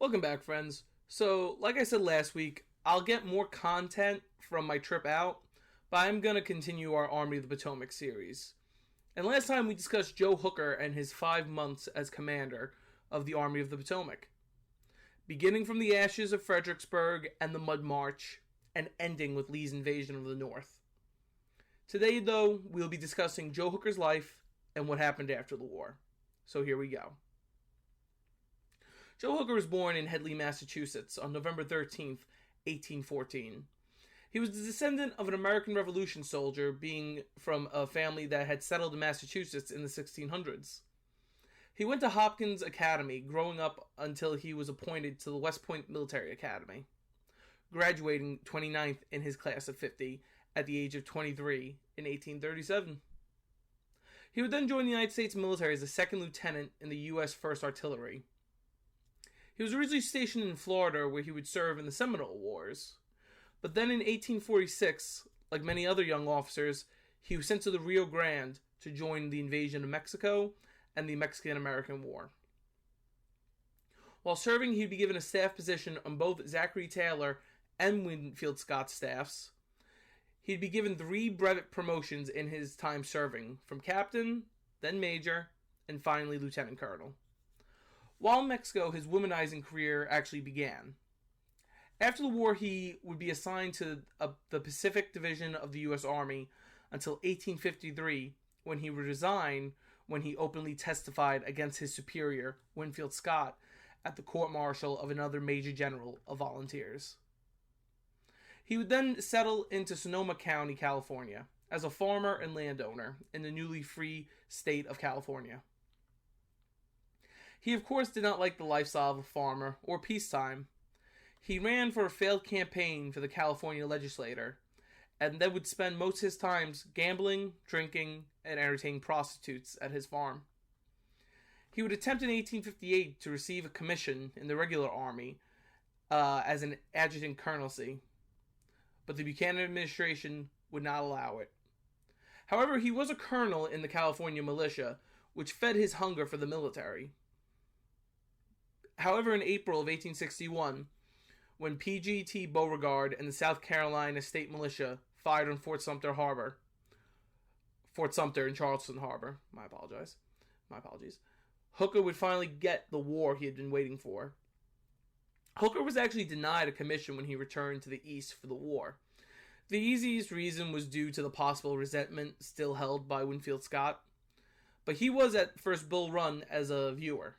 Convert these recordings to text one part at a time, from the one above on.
Welcome back, friends. So, like I said last week, I'll get more content from my trip out, but I'm going to continue our Army of the Potomac series. And last time we discussed Joe Hooker and his 5 months as commander of the Army of the Potomac. Beginning from the ashes of Fredericksburg and the Mud March, and ending with Lee's invasion of the North. Today, though, we'll be discussing Joe Hooker's life and what happened after the war. So here we go. Joe Hooker was born in Hadley, Massachusetts on November 13th, 1814. He was the descendant of an American Revolution soldier, being from a family that had settled in Massachusetts in the 1600s. He went to Hopkins Academy, growing up until he was appointed to the West Point Military Academy, graduating 29th in his class of 50 at the age of 23 in 1837. He would then join the United States military as a second lieutenant in the U.S. 1st Artillery. He was originally stationed in Florida, where he would serve in the Seminole Wars. But then in 1846, like many other young officers, he was sent to the Rio Grande to join the invasion of Mexico and the Mexican-American War. While serving, he'd be given a staff position on both Zachary Taylor and Winfield Scott's staffs. He'd be given 3 brevet promotions in his time serving, from captain, then major, and finally lieutenant colonel. While in Mexico, his womanizing career actually began. After the war, he would be assigned to the Pacific Division of the U.S. Army until 1853, when he would resign when he openly testified against his superior, Winfield Scott, at the court-martial of another major general of volunteers. He would then settle into Sonoma County, California, as a farmer and landowner in the newly free state of California. He, of course, did not like the lifestyle of a farmer or peacetime. He ran for a failed campaign for the California legislature, and then would spend most of his time gambling, drinking, and entertaining prostitutes at his farm. He would attempt in 1858 to receive a commission in the regular army as an adjutant colonelcy, but the Buchanan administration would not allow it. However, he was a colonel in the California militia, which fed his hunger for the military. However, in April of 1861, when P.G.T. Beauregard and the South Carolina State Militia fired on Fort Sumter in Charleston Harbor, my apologies, Hooker would finally get the war he had been waiting for. Hooker was actually denied a commission when he returned to the East for the war. The easiest reason was due to the possible resentment still held by Winfield Scott, but he was at first Bull Run as a viewer.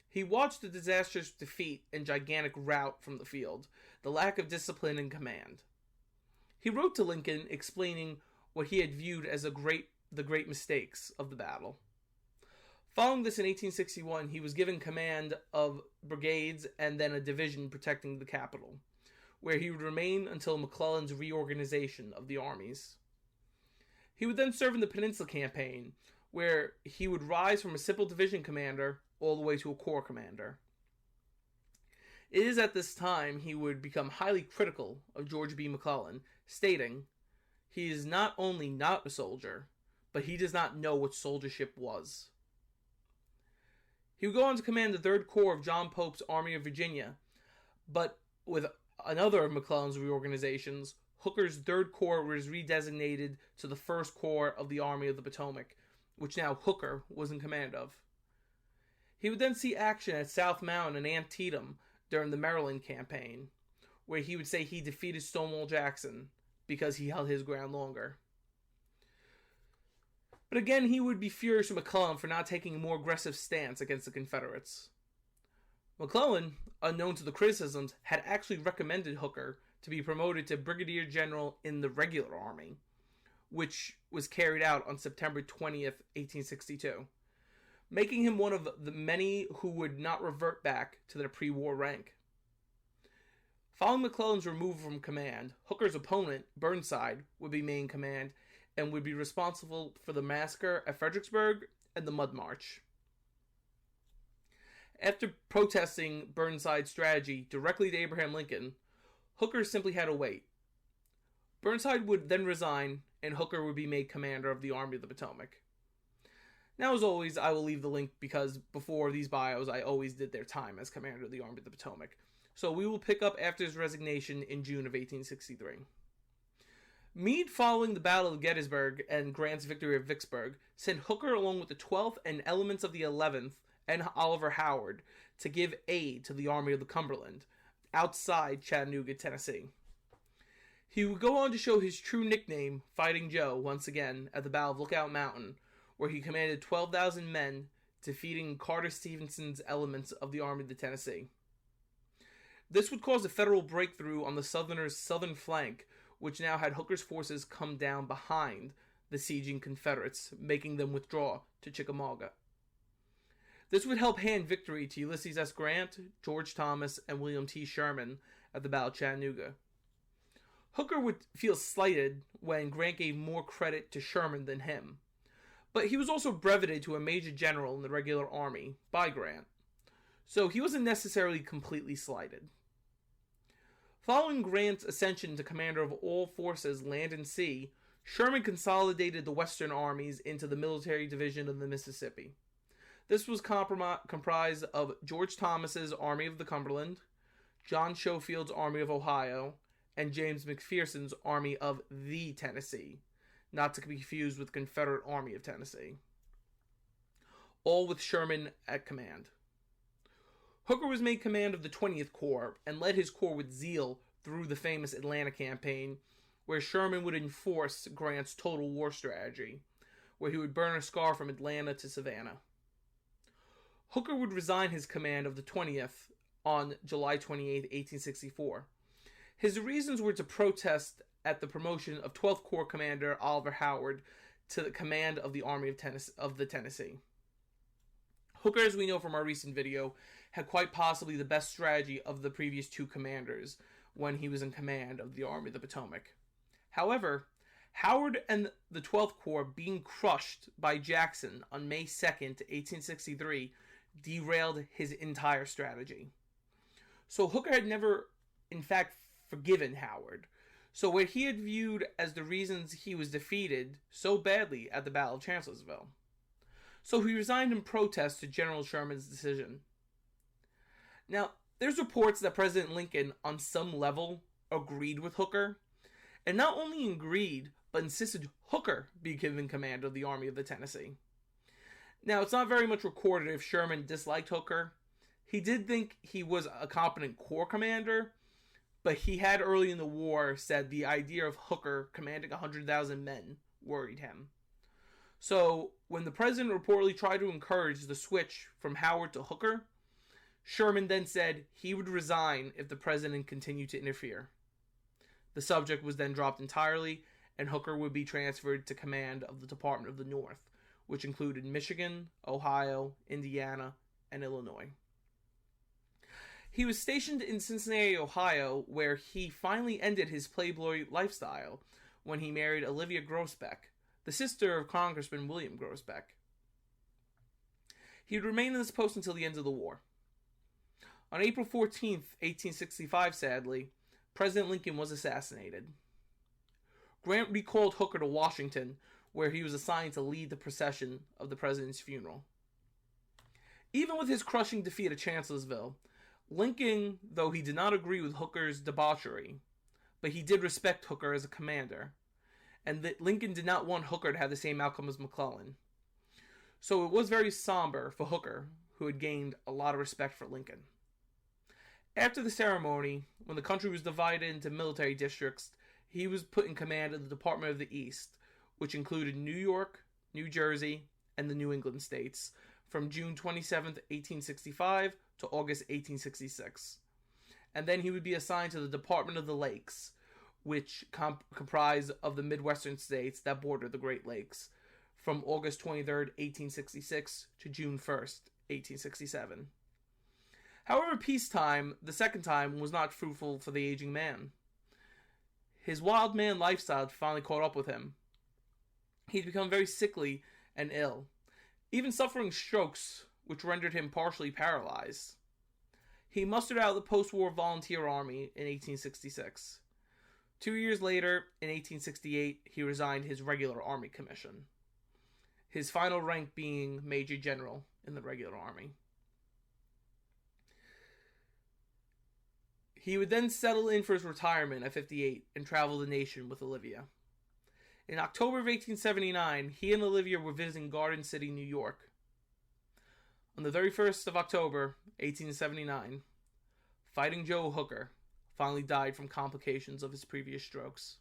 He watched the disastrous defeat and gigantic rout from the field, the lack of discipline and command. He wrote to Lincoln explaining what he had viewed as the great mistakes of the battle. Following this in 1861, he was given command of brigades and then a division protecting the capital, where he would remain until McClellan's reorganization of the armies. He would then serve in the Peninsula Campaign, where he would rise from a simple division commander all the way to a corps commander. It is at this time he would become highly critical of George B. McClellan, stating, "He is not only not a soldier, but he does not know what soldiership was." He would go on to command the 3rd Corps of John Pope's Army of Virginia, but with another of McClellan's reorganizations, Hooker's 3rd Corps was redesignated to the 1st Corps of the Army of the Potomac, which now Hooker was in command of. He would then see action at South Mountain and Antietam during the Maryland campaign, where he would say he defeated Stonewall Jackson because he held his ground longer. But again, he would be furious with McClellan for not taking a more aggressive stance against the Confederates. McClellan, unknown to the criticisms, had actually recommended Hooker to be promoted to Brigadier General in the regular army, which was carried out on September 20th, 1862. Making him one of the many who would not revert back to their pre-war rank. Following McClellan's removal from command, Hooker's opponent, Burnside, would be main command and would be responsible for the massacre at Fredericksburg and the Mud March. After protesting Burnside's strategy directly to Abraham Lincoln, Hooker simply had to wait. Burnside would then resign, and Hooker would be made commander of the Army of the Potomac. Now, as always, I will leave the link because before these bios, I always did their time as commander of the Army of the Potomac. So we will pick up after his resignation in June of 1863. Meade, following the Battle of Gettysburg and Grant's victory at Vicksburg, sent Hooker along with the 12th and elements of the 11th and Oliver Howard to give aid to the Army of the Cumberland outside Chattanooga, Tennessee. He would go on to show his true nickname, Fighting Joe, once again at the Battle of Lookout Mountain, where he commanded 12,000 men, defeating Carter Stevenson's elements of the Army of the Tennessee. This would cause a federal breakthrough on the Southerners' southern flank, which now had Hooker's forces come down behind the sieging Confederates, making them withdraw to Chickamauga. This would help hand victory to Ulysses S. Grant, George Thomas, and William T. Sherman at the Battle of Chattanooga. Hooker would feel slighted when Grant gave more credit to Sherman than him, but he was also breveted to a major general in the regular army by Grant, so he wasn't necessarily completely slighted. Following Grant's ascension to commander of all forces, land and sea, Sherman consolidated the Western armies into the military division of the Mississippi. This was comprised of George Thomas's Army of the Cumberland, John Schofield's Army of Ohio, and James McPherson's Army of the Tennessee, not to be confused with the Confederate Army of Tennessee, all with Sherman at command. Hooker was made command of the 20th Corps and led his corps with zeal through the famous Atlanta campaign, where Sherman would enforce Grant's total war strategy, where he would burn a scar from Atlanta to Savannah. Hooker would resign his command of the 20th on July 28, 1864. His reasons were to protest at the promotion of 12th Corps Commander Oliver Howard to the command of the Army of the Tennessee. Hooker, as we know from our recent video, had quite possibly the best strategy of the previous two commanders when he was in command of the Army of the Potomac. However, Howard and the 12th Corps being crushed by Jackson on May 2nd, 1863, derailed his entire strategy. So Hooker had never, in fact, forgiven Howard. So what he had viewed as the reasons he was defeated so badly at the Battle of Chancellorsville. So he resigned in protest to General Sherman's decision. Now, there's reports that President Lincoln, on some level, agreed with Hooker, and not only agreed, but insisted Hooker be given command of the Army of the Tennessee. Now, it's not very much recorded if Sherman disliked Hooker. He did think he was a competent corps commander, but he had early in the war said the idea of Hooker commanding 100,000 men worried him. So, when the president reportedly tried to encourage the switch from Howard to Hooker, Sherman then said he would resign if the president continued to interfere. The subject was then dropped entirely, and Hooker would be transferred to command of the Department of the North, which included Michigan, Ohio, Indiana, and Illinois. He was stationed in Cincinnati, Ohio, where he finally ended his playboy lifestyle when he married Olivia Groesbeck, the sister of Congressman William Groesbeck. He would remain in this post until the end of the war. On April 14th, 1865, sadly, President Lincoln was assassinated. Grant recalled Hooker to Washington, where he was assigned to lead the procession of the president's funeral. Even with his crushing defeat at Chancellorsville, Lincoln, though he did not agree with Hooker's debauchery, but he did respect Hooker as a commander, and that Lincoln did not want Hooker to have the same outcome as McClellan. So it was very somber for Hooker, who had gained a lot of respect for Lincoln. After the ceremony, when the country was divided into military districts, he was put in command of the Department of the East, which included New York, New Jersey, and the New England states, from June 27, 1865 to August 1866. And then he would be assigned to the Department of the Lakes, which comprised of the Midwestern states that border the Great Lakes, from August 23, 1866 to June 1st, 1867. However, peacetime, the second time, was not fruitful for the aging man. His wild man lifestyle finally caught up with him. He'd become very sickly and ill, even suffering strokes, which rendered him partially paralyzed. He mustered out the post-war volunteer army in 1866. 2 years later, in 1868, he resigned his regular army commission. his final rank being Major General in the regular army. He would then settle in for his retirement at 58 and travel the nation with Olivia. In October of 1879, he and Olivia were visiting Garden City, New York. On the 31st of October, 1879, Fighting Joe Hooker finally died from complications of his previous strokes.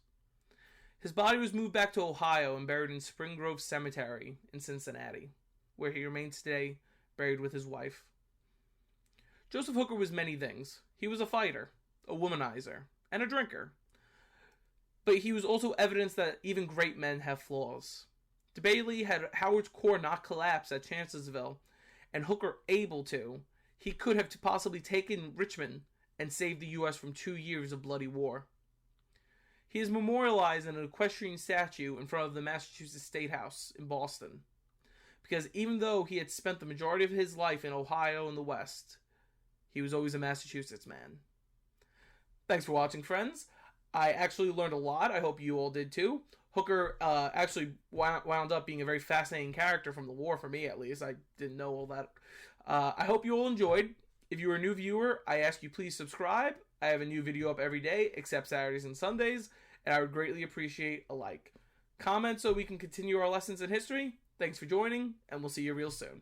His body was moved back to Ohio and buried in Spring Grove Cemetery in Cincinnati, where he remains today, buried with his wife. Joseph Hooker was many things. He was a fighter, a womanizer, and a drinker. But he was also evidence that even great men have flaws. DeBailey had Howard's corps not collapsed at Chancellorsville, and Hooker able to, he could have possibly taken Richmond and saved the U.S. from 2 years of bloody war. He is memorialized in an equestrian statue in front of the Massachusetts State House in Boston, because even though he had spent the majority of his life in Ohio and the West, he was always a Massachusetts man. Thanks for watching, friends. I actually learned a lot. I hope you all did too. Hooker actually wound up being a very fascinating character from the war, for me at least. I didn't know all that. I hope you all enjoyed. If you are a new viewer, I ask you please subscribe. I have a new video up every day, except Saturdays and Sundays, and I would greatly appreciate a like. Comment so we can continue our lessons in history. Thanks for joining, and we'll see you real soon.